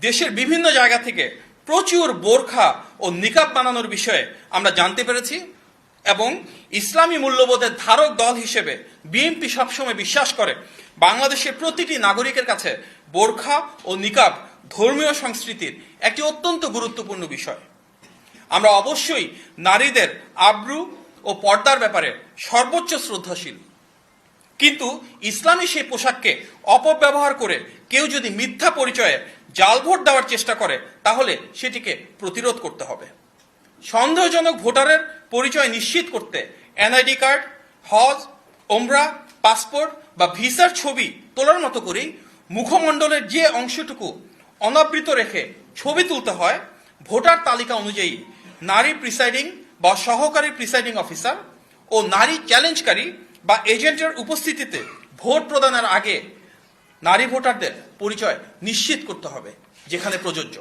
দেশের বিভিন্ন জায়গা থেকে প্রচুর বোরখা ও নিকাব বানানোর বিষয়ে আমরা জানতে পেরেছি এবং ইসলামী মূল্যবোধের ধারক দল হিসেবে বিএনপি সবসময় বিশ্বাস করে বাংলাদেশের প্রতিটি নাগরিকের কাছে বোরখা ও নিকাব ধর্মীয় সংস্কৃতির একটি অত্যন্ত গুরুত্বপূর্ণ বিষয়। আমরা অবশ্যই নারীদের আব্রু ও পর্দার ব্যাপারে সর্বোচ্চ শ্রদ্ধাশীল, কিন্তু ইসলামী সেই পোশাককে অপব্যবহার করে কেউ যদি মিথ্যা পরিচয়ে জাল ভোট দেওয়ার চেষ্টা করে তাহলে সেটিকে প্রতিরোধ করতে হবে। সন্দেহজনক ভোটারের পরিচয় নিশ্চিত করতে এনআইডি কার্ড, হজ, ওমরা, পাসপোর্ট বা ভিসার ছবি তোলার মতো করেই মুখমণ্ডলের যে অংশটুকু অনাবৃত রেখে ছবি তুলতে হয়, ভোটার তালিকা অনুযায়ী নারী প্রিসাইডিং বা সহকারী প্রিসাইডিং অফিসার ও নারী চ্যালেঞ্জকারী বা এজেন্টের উপস্থিতিতে ভোট প্রদানের আগে নারী ভোটারদের পরিচয় নিশ্চিত করতে হবে যেখানে প্রযোজ্য।